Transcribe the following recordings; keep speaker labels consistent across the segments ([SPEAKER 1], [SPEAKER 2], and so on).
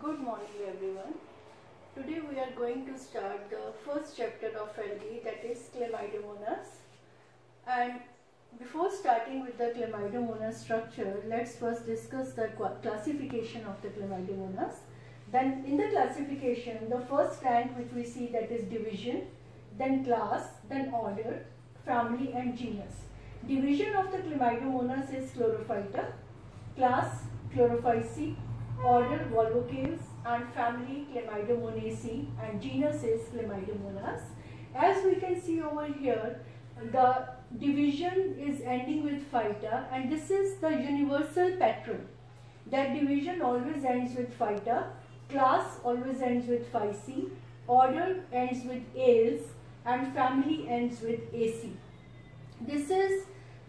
[SPEAKER 1] Good morning everyone. Today we are going to start the first chapter of algae, that is Chlamydomonas. And before starting with the Chlamydomonas structure, let's first discuss the classification of the Chlamydomonas. Then in the classification, the first rank which we see, that is division, then class, then order, family and genus. Division of the Chlamydomonas is Chlorophyta, class Chlorophyceae, order Volvocaves, and family Chlamydomonaceae, and genus is Chlamydomonas. As we can see over here, the division is ending with phyta, and this is the universal pattern. That division always ends with phyta, class always ends with Phyceae, order ends with ales, and family ends with Aceae. This is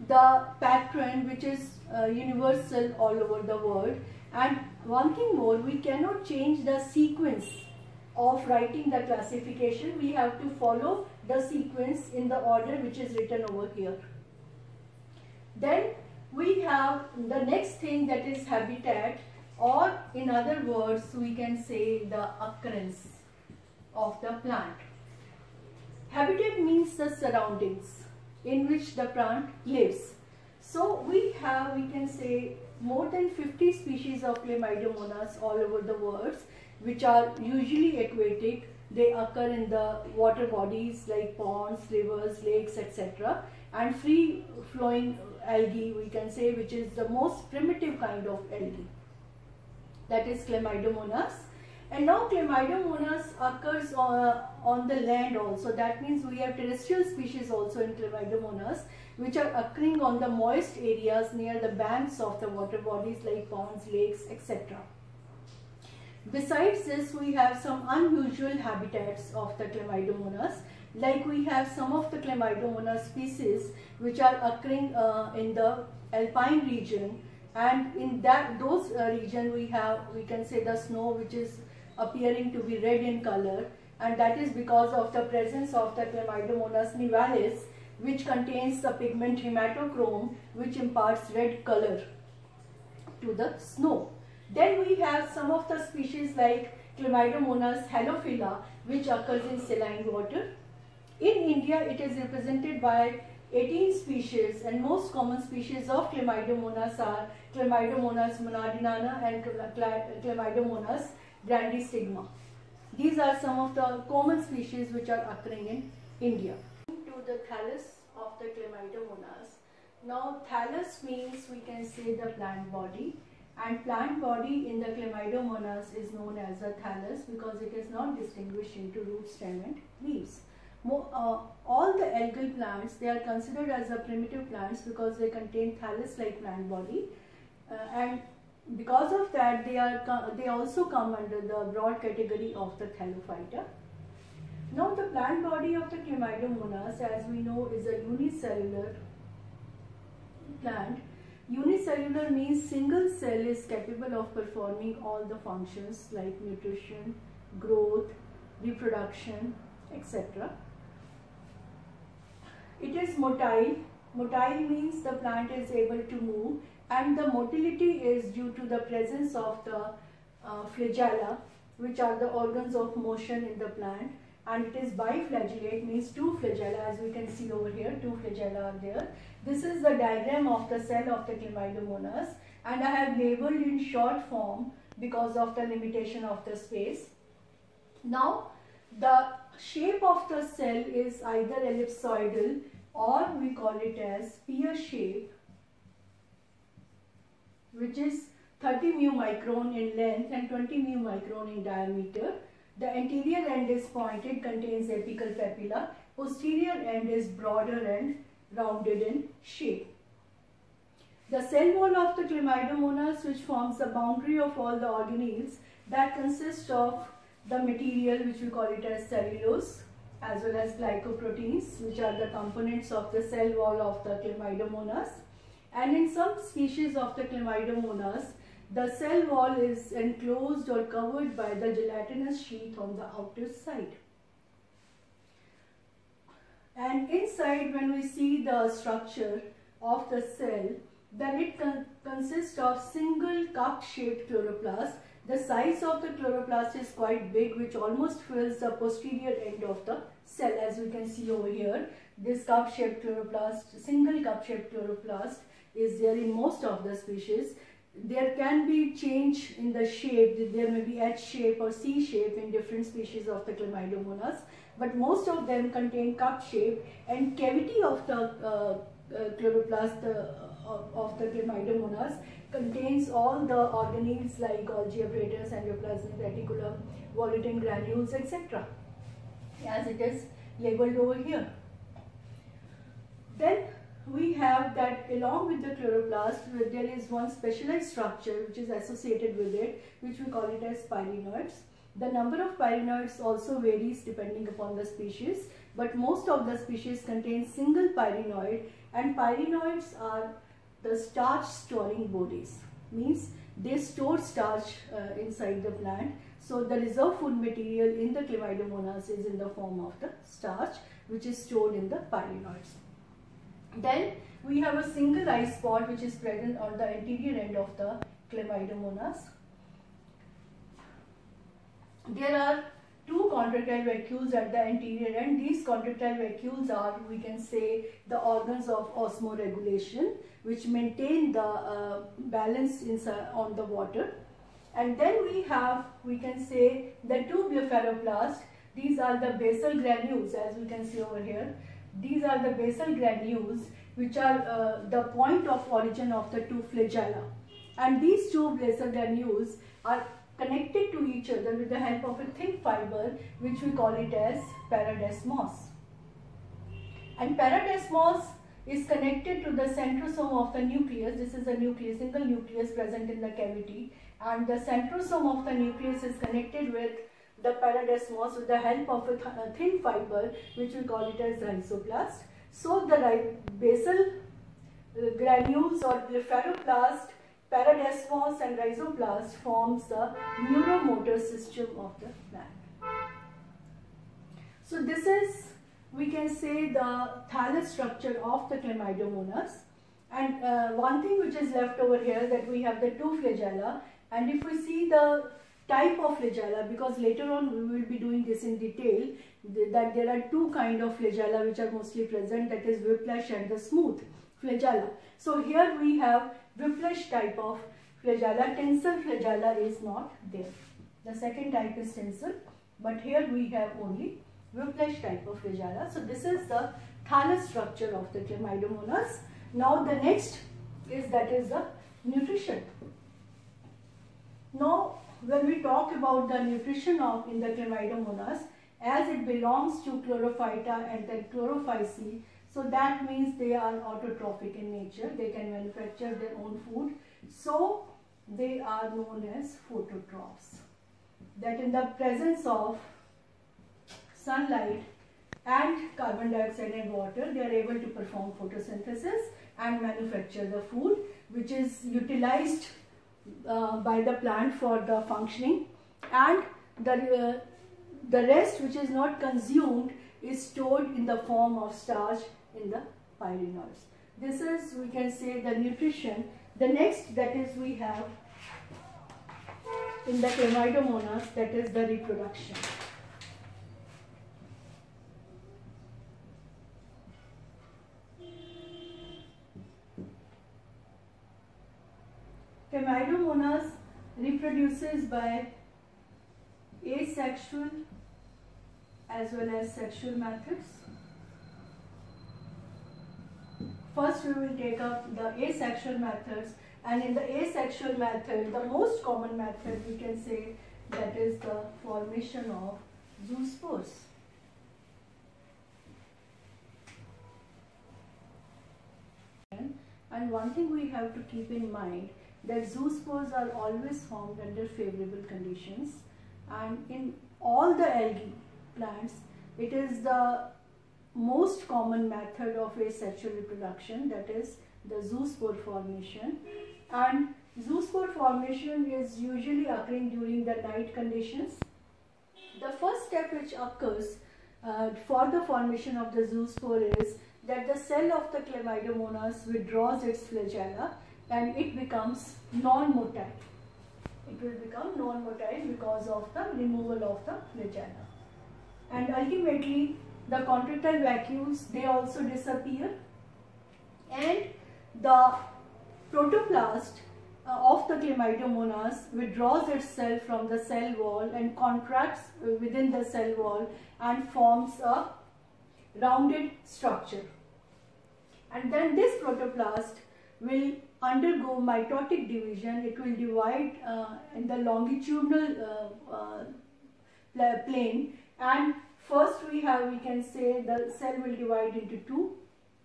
[SPEAKER 1] the pattern which is universal all over the world. And one thing more, we cannot change the sequence of writing the classification. We have to follow the sequence in the order which is written over here. Then we have the next thing, that is habitat, or in other words we can say the occurrence of the plant. Habitat means the surroundings in which the plant lives. So we can say more than 50 species of Chlamydomonas all over the world, which are usually aquatic. They occur in the water bodies like ponds, rivers, lakes, etc. And free flowing algae, we can say, which is the most primitive kind of algae, that is Chlamydomonas. And now Chlamydomonas occurs on the land also. That means we have terrestrial species also in Chlamydomonas, which are occurring on the moist areas near the banks of the water bodies like ponds, lakes, etc. Besides this, we have some unusual habitats of the Chlamydomonas, like we have some of the Chlamydomonas species which are occurring in the alpine region, and in those region we can say the snow which is appearing to be red in color, and that is because of the presence of the Chlamydomonas nivalis, which contains the pigment hematochrome, which imparts red color to the snow. Then we have some of the species like Chlamydomonas halophila, which occurs in saline water. In India, it is represented by 18 species, and most common species of Chlamydomonas are Chlamydomonas monadinana and Chlamydomonas grandistigma. These are some of the common species which are occurring in India. To the thallus of the Chlamydomonas. Now thallus means, we can say, the plant body, and plant body in the Chlamydomonas is known as the thallus because it is not distinguished into root, stem and leaves. All the algal plants, they are considered as the primitive plants because they contain thallus-like plant body, and because of that they also come under the broad category of the Thallophyta. Now the plant body of the Chlamydomonas, as we know, is a unicellular plant. Unicellular means single cell is capable of performing all the functions like nutrition, growth, reproduction, etc. It is motile. Motile means the plant is able to move, and the motility is due to the presence of the flagella, which are the organs of motion in the plant. And it is biflagellate, means two flagella, as we can see over here, two flagella are there. This is the diagram of the cell of the Chlamydomonas, and I have labeled in short form because of the limitation of the space. Now the shape of the cell is either ellipsoidal, or we call it as pear shape, which is 30 μ in length and 20 μ in diameter. The anterior end is pointed, contains apical papilla. Posterior end is broader and rounded in shape. The cell wall of the Chlamydomonas, which forms the boundary of all the organelles, that consists of the material which we call it as cellulose, as well as glycoproteins, which are the components of the cell wall of the Chlamydomonas. And in some species of the Chlamydomonas, the cell wall is enclosed or covered by the gelatinous sheath on the outer side. And inside, when we see the structure of the cell, then it consists of single cup-shaped chloroplast The size of the chloroplast is quite big, which almost fills the posterior end of the cell, as we can see over here. This cup-shaped chloroplast, single cup-shaped chloroplast, is there in most of the species. There can be change in the shape. There may be H shape or C shape in different species of the Chlamydomonas, but most of them contain cup shape, and cavity of the chloroplast of the Chlamydomonas contains all the organelles like Golgi apparatus, endoplasmic reticulum, volutin granules, etc., as it is labeled over here. Then we have that along with the chloroplast, there is one specialized structure which is associated with it, which we call it as pyrenoids. The number of pyrenoids also varies depending upon the species, but most of the species contain single pyrenoid, and pyrenoids are the starch storing bodies, means they store starch inside the plant. So the reserve food material in the Chlamydomonas is in the form of the starch, which is stored in the pyrenoids. Then we have a single eye spot which is present on the anterior end of the Chlamydomonas. There are two contractile vacuoles at the anterior end. These contractile vacuoles are, we can say, the organs of osmoregulation, which maintain the balance on the water. And then we have, we can say, the two blepharoplasts. These are the basal granules, as we can see over here. These are the basal granules, which are the point of origin of the two flagella. And these two basal granules are connected to each other with the help of a thin fiber, which we call it as paradesmos. And paradesmos is connected to the centrosome of the nucleus. This is a nucleus, single nucleus present in the cavity, and the centrosome of the nucleus is connected with the paradesmos with the help of a thin fiber, which we call it as rhizoplast. So the basal granules or blepharoplast, paradesmos and rhizoplast forms the neuromotor system of the plant. So this is, we can say, the thallus structure of the Chlamydomonas. And one thing which is left over here, that we have the two flagella, and if we see the type of flagella, because later on we will be doing this in detail, that there are two kind of flagella which are mostly present, that is whiplash and the smooth flagella. So here we have whiplash type of flagella. Tensile flagella is not there. The second type is tensile, but here we have only whiplash type of flagella. So this is the thallus structure of the Chlamydomonas. Now the next is, that is the nutrition. Now when we talk about the nutrition of in the Chlamydomonas, as it belongs to Chlorophyta and then Chlorophyceae, so that means they are autotrophic in nature. They can manufacture their own food. So they are known as phototrophs. That in the presence of sunlight and carbon dioxide and water, they are able to perform photosynthesis and manufacture the food, which is utilized by the plant for the functioning, and the rest which is not consumed is stored in the form of starch in the pyrenoids. This is, we can say, the nutrition. The next, that is, we have in the Chlamydomonas, that is the reproduction. Chlamydomonas reproduces by asexual as well as sexual methods. First we will take up the asexual methods, and in the asexual method, the most common method, we can say, that is the formation of zoospores. And one thing we have to keep in mind, that zoospores are always formed under favorable conditions, and in all the algae plants, it is the most common method of asexual reproduction, that is the zoospore formation. And zoospore formation is usually occurring during the night conditions. The first step which occurs for the formation of the zoospore is that the cell of the Chlamydomonas withdraws its flagella and it becomes non-motile. It will become non-motile because of the removal of the flagella. And ultimately the contractile vacuoles, they also disappear, and the protoplast of the Chlamydomonas withdraws itself from the cell wall and contracts within the cell wall and forms a rounded structure. And then this protoplast will undergo mitotic division. It will divide in the longitudinal plane, and first we can say the cell will divide into two.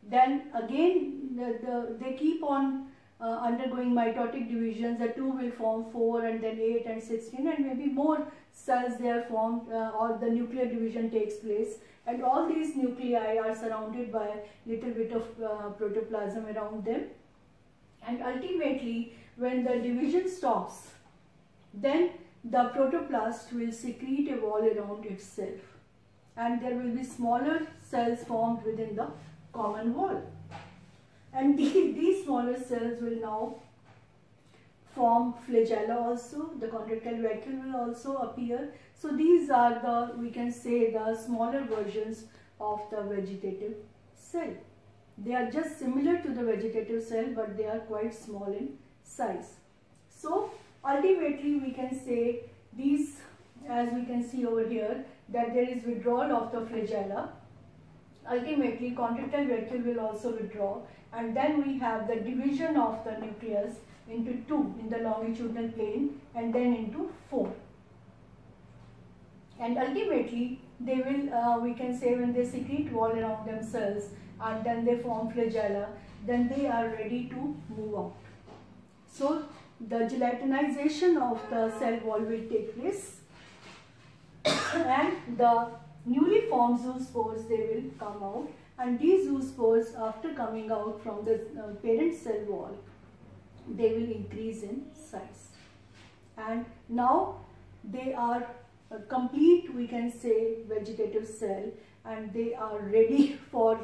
[SPEAKER 1] Then again they keep on undergoing mitotic divisions. The 2 will form 4, and then 8 and 16, and maybe more cells they are formed, or the nuclear division takes place, and all these nuclei are surrounded by little bit of protoplasm around them. And ultimately when the division stops, then the protoplast will secrete a wall around itself, and there will be smaller cells formed within the common wall. And these smaller cells will now form flagella also. The contractile vacuole will also appear. So these are the, we can say, the smaller versions of the vegetative cell. They are just similar to the vegetative cell, but they are quite small in size. So ultimately we can say these, as we can see over here, that there is withdrawal of the flagella. Ultimately contractile vacuole will also withdraw, and then we have the division of the nucleus into 2 in the longitudinal plane, and then into 4. And ultimately they will, we can say, when they secrete wall around themselves and then they form flagella, then they are ready to move out. So the gelatinization of the cell wall will take place, and the newly formed zoospores, they will come out, and these zoospores, after coming out from the parent cell wall, they will increase in size, and now they are a complete, we can say, vegetative cell, and they are ready for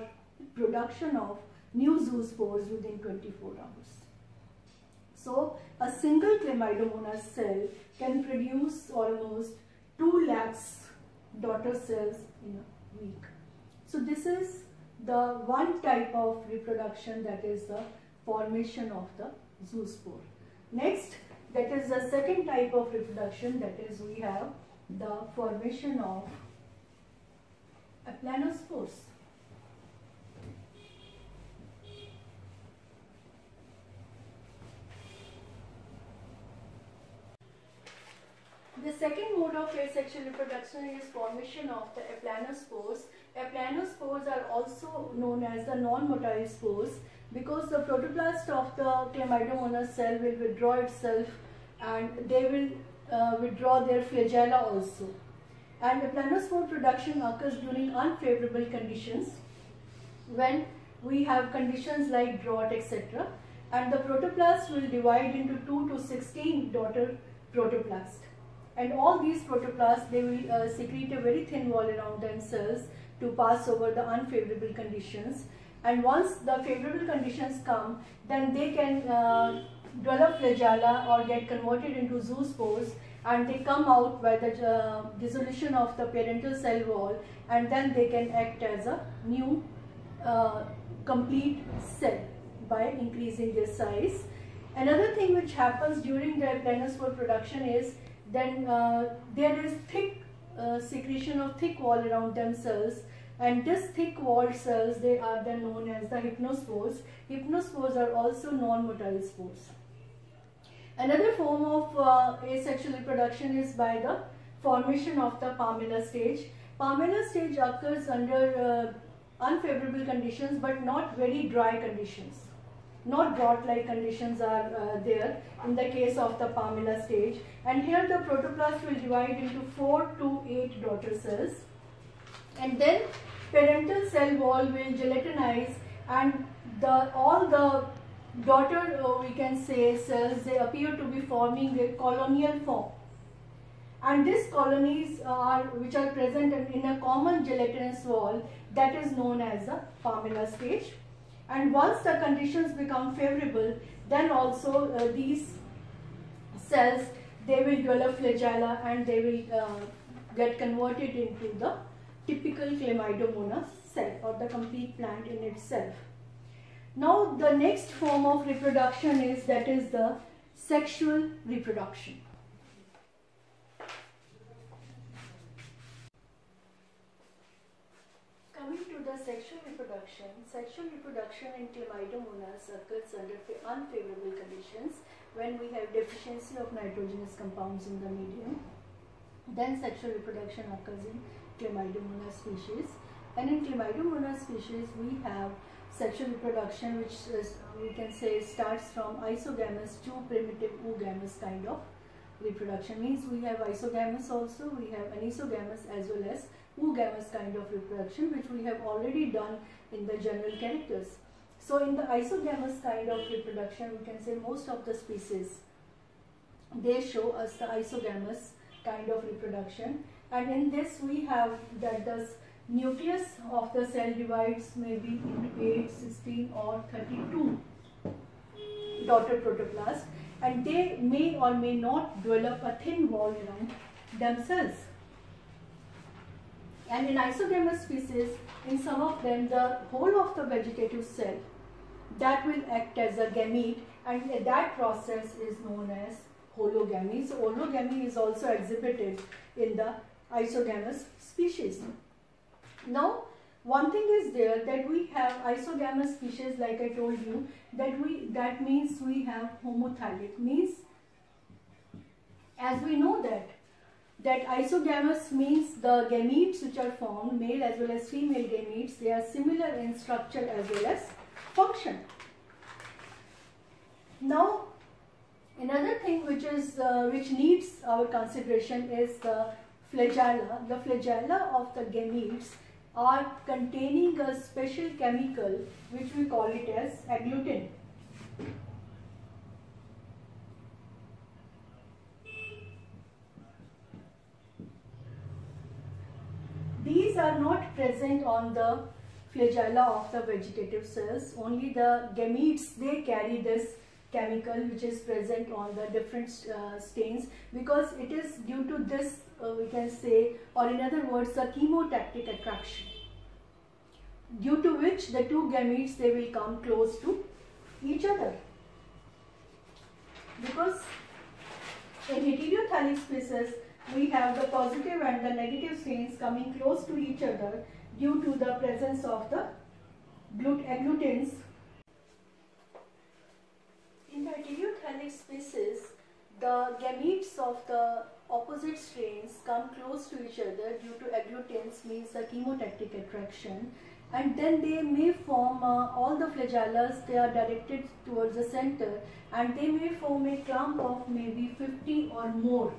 [SPEAKER 1] production of new zoospores within 24 hours. So a single Chlamydomonas cell can produce almost 2 lakhs daughter cells in a week. So this is the one type of reproduction, that is the formation of the zoospore. Next, that is the second type of reproduction, that is we have the formation of aplanospores. The second mode of asexual reproduction is formation of the aplanospores. Aplanospores are also known as the non-motile spores, because the protoplast of the Chlamydomonas cell will withdraw itself, and they will withdraw their flagella also. And aplanospore production occurs during unfavorable conditions, when we have conditions like drought, etc. And the protoplast will divide into 2 to 16 daughter protoplasts. And all these protoplasts, they will secrete a very thin wall around themselves to pass over the unfavorable conditions. And once the favorable conditions come, then they can develop flagella or get converted into zoospores, and they come out by the dissolution of the parental cell wall, and then they can act as a new complete cell by increasing their size. Another thing which happens during the aplanospore production is then there is thick secretion of thick wall around themselves, and this thick walled cells, they are then known as the hypnospores. Hypnospores are also non-motile spores. Another form of asexual reproduction is by the formation of the Pamela stage. Pamela stage occurs under unfavorable conditions, but not very dry conditions. Not drought-like conditions are there in the case of the Pamela stage, and here the protoplast will divide into 4 to 8 daughter cells, and then parental cell wall will gelatinize, and all the daughter we can say cells, they appear to be forming a colonial form, and these colonies are which are present in a common gelatinous wall, that is known as the Pamela stage. And once the conditions become favorable, then also these cells, they will develop flagella and they will get converted into the typical Chlamydomonas cell or the complete plant in itself. Now the next form of reproduction is the sexual reproduction. Coming to the sexual reproduction in Chlamydomonas occurs under unfavorable conditions when we have deficiency of nitrogenous compounds in the medium. Then sexual reproduction occurs in Chlamydomonas species, and in Chlamydomonas species we have sexual reproduction which is, we can say, starts from isogamous to primitive oogamous kind of reproduction. Means we have isogamous also, we have anisogamous as well as oogamous kind of reproduction, which we have already done in the general characters. So in the isogamous kind of reproduction, we can say most of the species, they show us the isogamous kind of reproduction, and in this we have that the nucleus of the cell divides maybe into 8, 16 or 32 daughter protoplasts, and they may or may not develop a thin wall around themselves. And in isogamous species, in some of them, the whole of the vegetative cell that will act as a gamete, and that process is known as hologamy. So hologamy is also exhibited in the isogamous species. Now, one thing is there that we have isogamous species, like I told you, that means we have homothylic, means as we know that isogamous means the gametes which are formed, male as well as female gametes, they are similar in structure as well as function. Now, another thing which needs our consideration is the flagella. The flagella of the gametes are containing a special chemical which we call it as agglutinin. These are not present on the flagella of the vegetative cells. Only the gametes, they carry this chemical which is present on the different stains, because it is due to this we can say, or in other words, the chemotactic attraction, due to which the two gametes, they will come close to each other. Because in heterothallic species we have the positive and the negative stains coming close to each other due to the presence of the agglutins. In the heterothallic species, the gametes of the opposite strains come close to each other due to agglutins, means the chemotactic attraction, and then they may form all the flagellas, they are directed towards the center, and they may form a clump of maybe 50 or more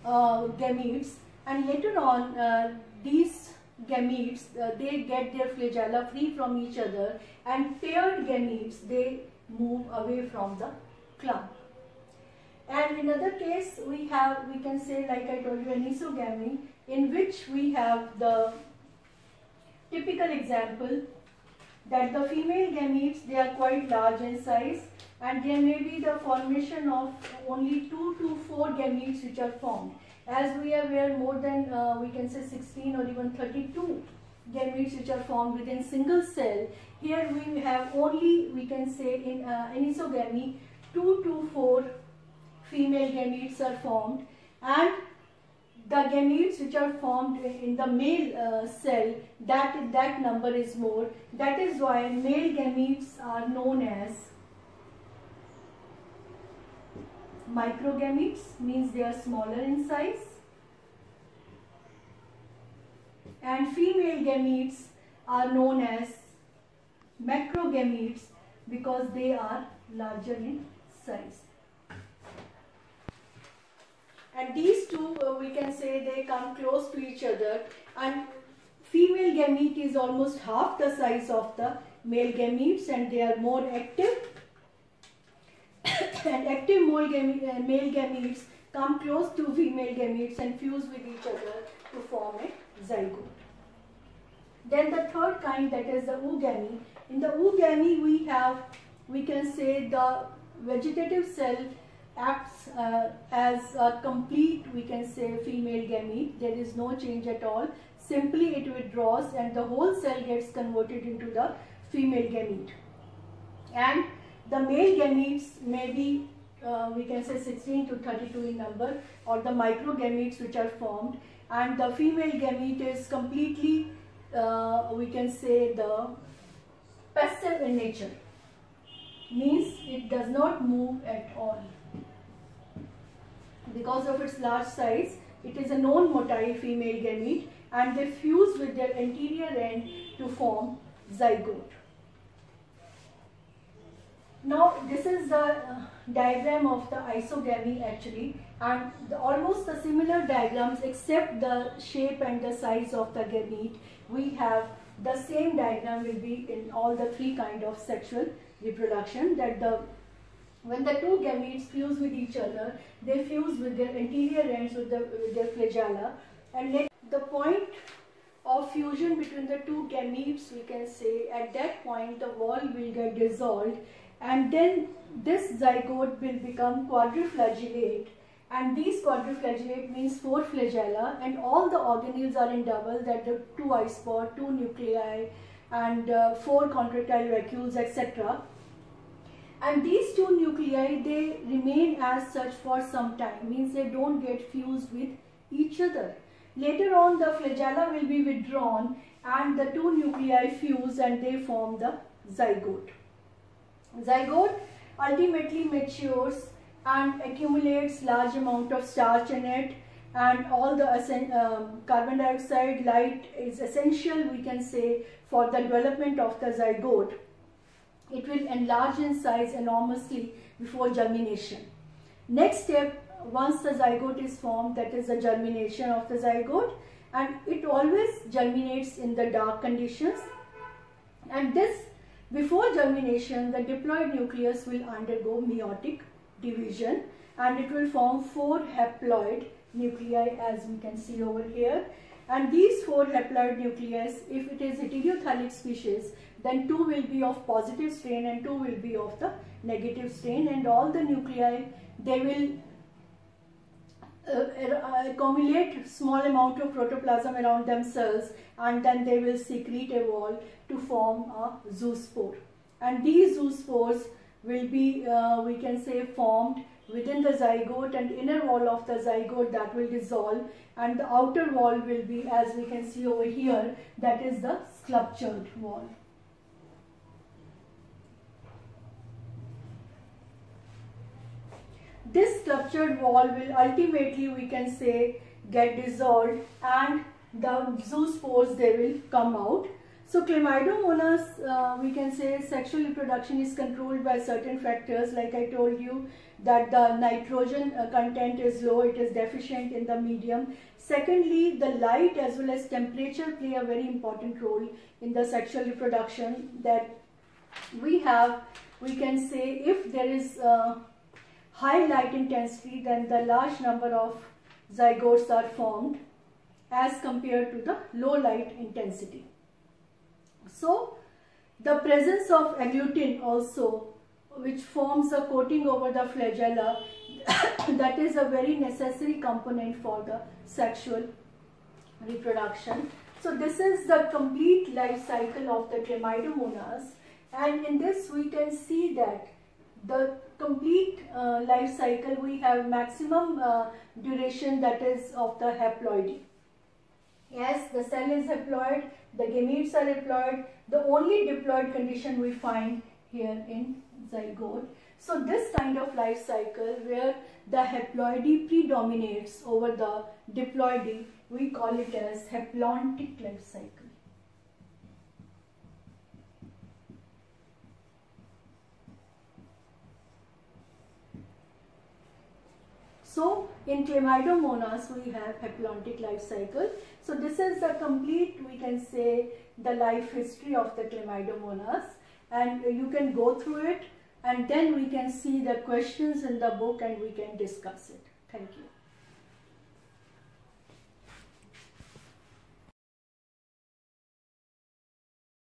[SPEAKER 1] gametes, and later on these gametes they get their flagella free from each other, and paired gametes, they move away from the clump. And in another case we can say, like I told you, anisogamy, in which we have the typical example that the female gametes, they are quite large in size, and there may be the formation of only 2 to 4 gametes which are formed. As we are aware, more than we can say 16 or even 32 gametes which are formed within single cell. Here we have only, we can say, in anisogamy, 2 to 4 female gametes are formed, and the gametes which are formed in the male cell, that number is more. That is why male gametes are known as microgametes, means they are smaller in size, and female gametes are known as macrogametes because they are larger in size. And these two, we can say, they come close to each other, and female gamete is almost half the size of the male gametes, and they are more active. And active male gametes come close to female gametes and fuse with each other to form a zygote. Then the third kind, that is the oogamy. In the oogamy we have, we can say, the vegetative cell acts as a complete, we can say, female gamete. There is no change at all. Simply it withdraws and the whole cell gets converted into the female gamete. And the male gametes may be, we can say, 16 to 32 in number, or the microgametes which are formed. And the female gamete is completely, we can say, the passive in nature. Means it does not move at all. Because of its large size, it is a non-motile female gamete, and they fuse with their anterior end to form zygote. Now this is the diagram of the isogamy actually, and almost the similar diagrams except the shape and the size of the gamete. We have the same diagram will be in all the three kind of sexual reproduction, that when the two gametes fuse with each other, they fuse with their anterior ends with their flagella, and the point of fusion between the two gametes, we can say, at that point the wall will get dissolved, and then this zygote will become quadriflagellate, and these quadriflagellate means 4 flagella, and all the organelles are in double, that the 2 ispot, 2 nuclei, and 4 contractile vacuoles, etc. And these 2 nuclei, they remain as such for some time, means they don't get fused with each other. Later on the flagella will be withdrawn and the 2 nuclei fuse and they form the zygote. Zygote ultimately matures and accumulates large amount of starch in it, and all the carbon dioxide, light is essential, we can say, for the development of the zygote. It will enlarge in size enormously before germination. Next step, once the zygote is formed, that is the germination of the zygote, and it always germinates in the dark conditions. And this, before germination, the diploid nucleus will undergo meiotic division and it will form 4 haploid nuclei, as we can see over here. And these 4 haploid nuclei, if it is heterothallic species, then 2 will be of positive strain and 2 will be of the negative strain, and all the nuclei, they will accumulate small amount of protoplasm around themselves, and then they will secrete a wall to form a zoospore. And these zoospores will be, we can say, formed within the zygote, and inner wall of the zygote that will dissolve, and the outer wall will be, as we can see over here, that is the sculptured wall. This sculptured wall will ultimately, we can say, get dissolved and the zoospores, they will come out. So Chlamydomonas, we can say, sexual reproduction is controlled by certain factors, like I told you that the nitrogen content is low, it is deficient in the medium. Secondly, the light as well as temperature play a very important role in the sexual reproduction, that we have, we can say, if there is high light intensity, then the large number of zygotes are formed as compared to the low light intensity. So the presence of agglutinin also, which forms a coating over the flagella, that is a very necessary component for the sexual reproduction. So this is the complete life cycle of the Chlamydomonas, and in this we can see that the complete life cycle, we have maximum duration, that is of the haploidy. Yes, the cell is haploid, the gametes are haploid, the only diploid condition we find here in zygote. So this kind of life cycle where the haploidy predominates over the diploidy, we call it as haplontic life cycle. So in Chlamydomonas we have haplontic life cycle. So this is the complete, we can say, the life history of the Chlamydomonas, and you can go through it and then we can see the questions in the book and we can discuss it. Thank you.